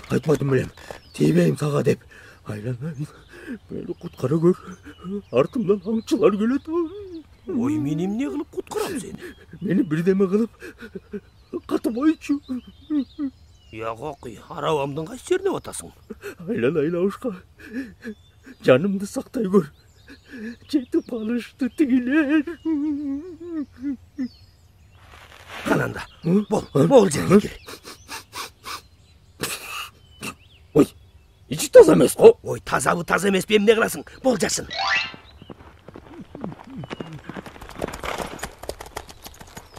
Айтмадым білем, тейбейім саға деп. Айланайын, мені құтқара көр. Артымдан аңшылар келеді. Ой, менем не қылып құтқарам сені? Мені бірдеме қылып, қатып ойчу. Я қоқи, арауамдың қайсы жеріне отасың? Айланайын ауышқа, жанымды сақтай көр. Жетіп алышты тігілер. Қананда, бол жерге кел. Ой, içi таза емес қо? Ой, тазабы таза емес бем не қыласың? Бол жасын.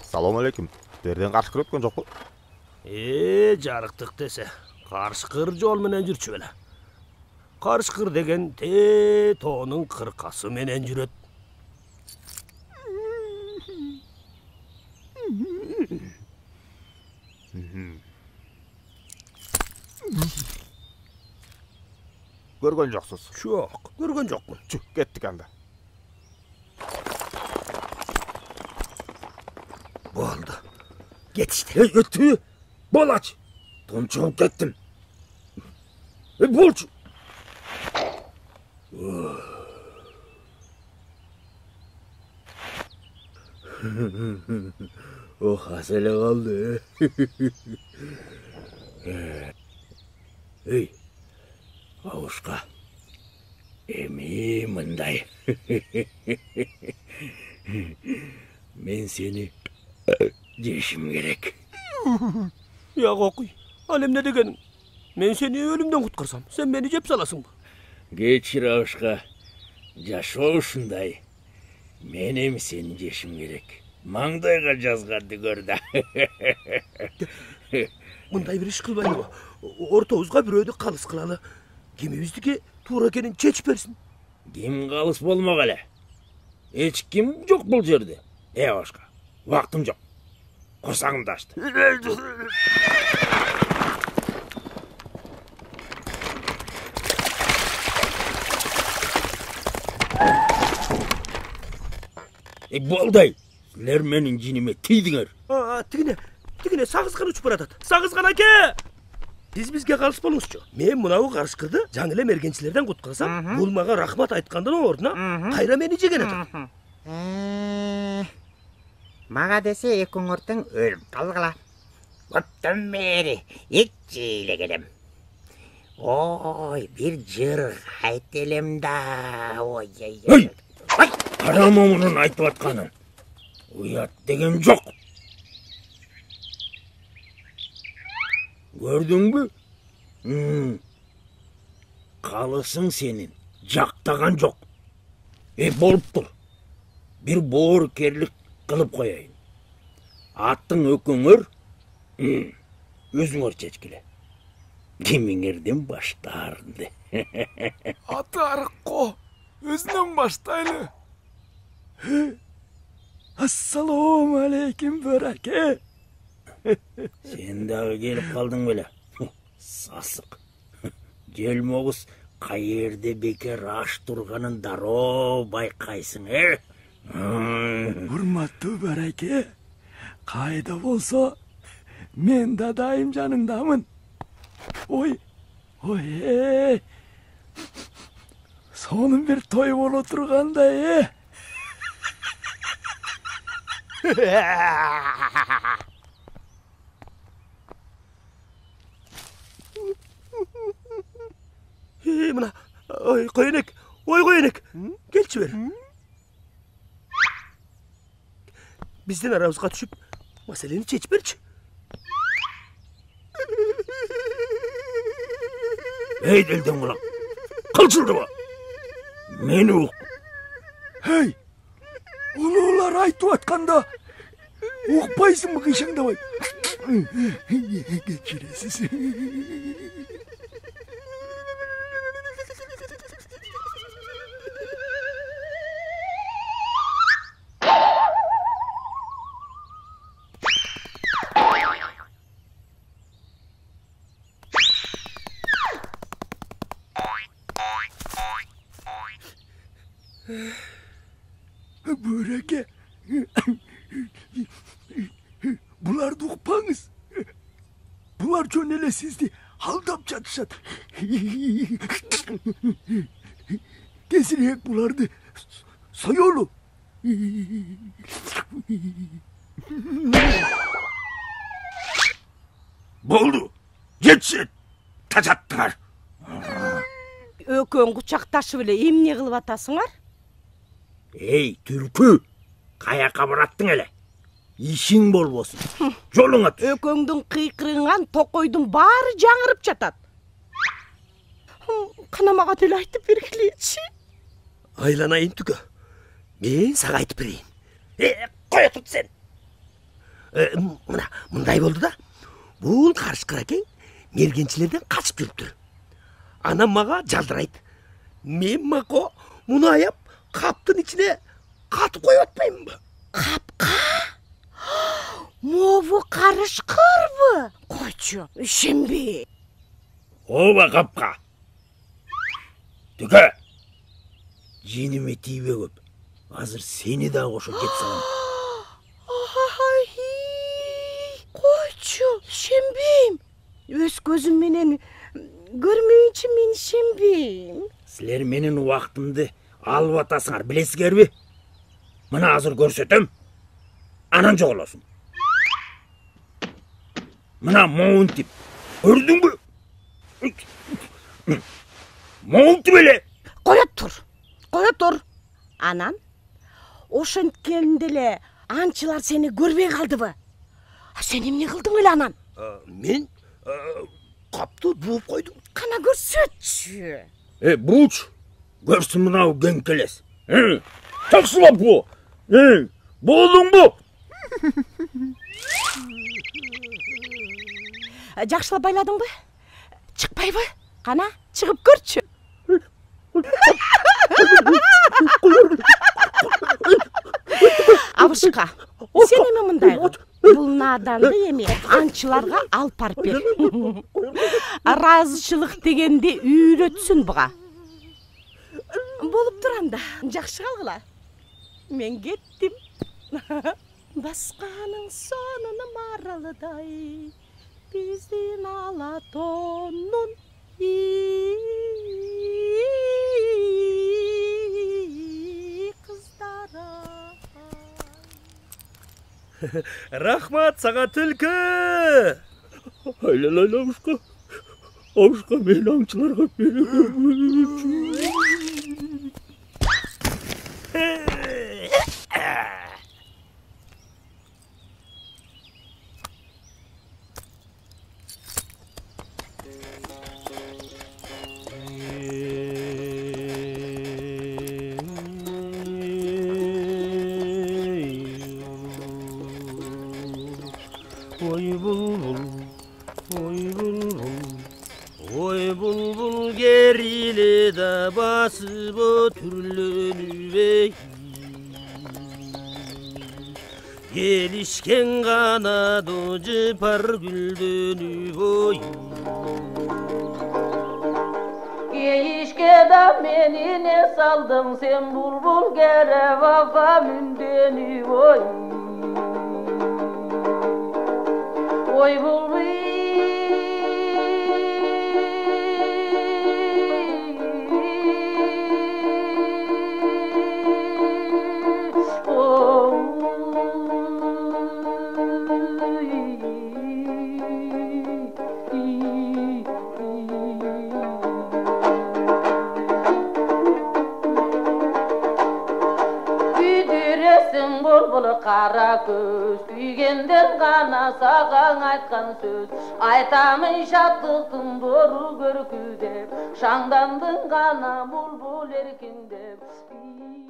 Салам алейкум. Берден қарсы кіріп өткен жоқ қой? Жарықтық десе, қаршықыр жол менен жүрчү беле. Қаршықыр деген те тоонун қырқасы менен жүрөт. Көрген жоқсыз? Жоқ, көрген жоқпын. Жүк, кеттік анда. Болды. Кетішті. Өтті, бол ач. Тончығып кеттім. Болчу. Ох, асылы қалды. Ей, ауышқа. Эми мындай. Мен сені жешім керек. Я қоқи, алем не дегенің? Мен сені өлімден құтқарсам, сен мені жеп саласың ба? Кечір ауышқа, жашоо ушундай. Менем сені жешім керек. Маңдайға жазғанды көрді. Мындай бір іш қылбайды ба? Ортоғызға біреуді қалыс қылалы. Кемебіздіке тура екенін чечіп берсін. Ким қалыс болмақ әлі? Еч ким жоқ бұл жерде. Ауышқа, уақытым жоқ. Құрсағымды ашты. Болдай, сілер менің жиніме тейдіңер. Тігіне сағызған ұшып баратады. Сағызған әке! Сіз бізге қалыс болыңызшы. Мен мұнауы қаршықырды жаңылы мергеншілерден құтқарсам, бұл маға рахмат айтқандың орнына қайра мені жеген атады. Маға десе екіңіртің өлім қалғыла. Құттым мері, етчейлі келем. Ой, бір жыр қайтелем да. Ой, қарама мұнын айтып атқанын. Ұят деген жоқ. Көрдің бі? Қалысың сенің, жақтаған жоқ. Болып тұр. Bir boğur kerlik kılıp koyayım. Attın öküngür, özüngür çeçkile. Kimiңерден başlardı. Atı arıqqo, özünden başlaylı. Assalamu aleykum böreke. Sen dağı gelip kaldın böyle. Sasık. Gelmoğuz kayerde beker aş durganın daro baykaysın, he? Hurmatlı böreke. Kayda bolsa, men dadayım canındamın. Oy, sonun bir toy bol oturganda, Mına, oy koyunek, oy koyunek. Gelçi ver. Bizden aramızga düşüp meseleni çeç berçi. Ey delden ulan. Kılçıldı mı? Meni uq. Hey, ulуулар айтып атканда укпайсыңбы кыйшаңдабай? Кечиресиз. Böreke. Bular da ukpağız. Bular çönele sizdi. Haldap çatışat. Kesirek bulardı. Sayolu. Boldu. Jetsin. Taçattılar. Ökөң кучакташып эле эмне кылып атасыңар? Ey türkü. Kayaka barattın hele. İşin bol olsun. Joluna düş. Öкөңдүн кыйкырыгынан токойдун баары жаңырып жатат. Кана мага деле айтып бергилечи. Aylanayın tükü. Ben sana aytıp bereyim. Koya tut sen. Mınday boldu da. Bul karışkıraken mergençilerden kaçıp жүрүптүр. Anam maga jaldıraydı. Men mako munu ayap kaptın içine katıp koyup atmayayım mı? Капка? Могу карышкырбы? Койчу, ишенбей. Oba kapka. Tüke. Jenime tibe köp. Hazır seni daha koşup ket salam. Ay, койчу, ишенбейм. Өз көзүм менен көрмөйүнчө мен ишенбейм. Силер менин убактымды алып атасыңар, билесиңерби? Мына азыр көрсөтөм. Анан жоголосуң. Мына моунтип. Көрдүңбү? Моунтип эле. Коя тур. Анан ошенткенде эле анчылар сени көрбөй калдыбы? Сен эмне кылдың эле анан? Men kaptı buup koydum. Кана көрсөтчү. Буч. Көрсүн мынау кеңкелес. Таксылап бу. Болдуңбу? Жакшылап байладыңбы? Чыкпайбы? Кана, чыгып көрчү. Абышка, сен эми мындай кыл. Бул наданды эми анчыларга алып барып бер. Ыраазычылык дегенди үйрөтсүн буга. Болуп туранда, жакшы калгыла. Мен кеттим. Басканын сонуна маралыдай, биздин Алатоонун кыздары. Rahmat sana tülkü. Ayla abuşka. Abuşka beni amçılarga Oy bulbul gerile de basıp oturulur Gelişken kanadı cıpar güldünü boy Gelişke da beni ne saldın sen bulbul gere vafa mündeni oy Oy bulbul qara көз күйгенден ғана саған айтқан сөз айтамын шаттықтың дору көркі деп шаңдандың ғана бұлбұл еркіндеп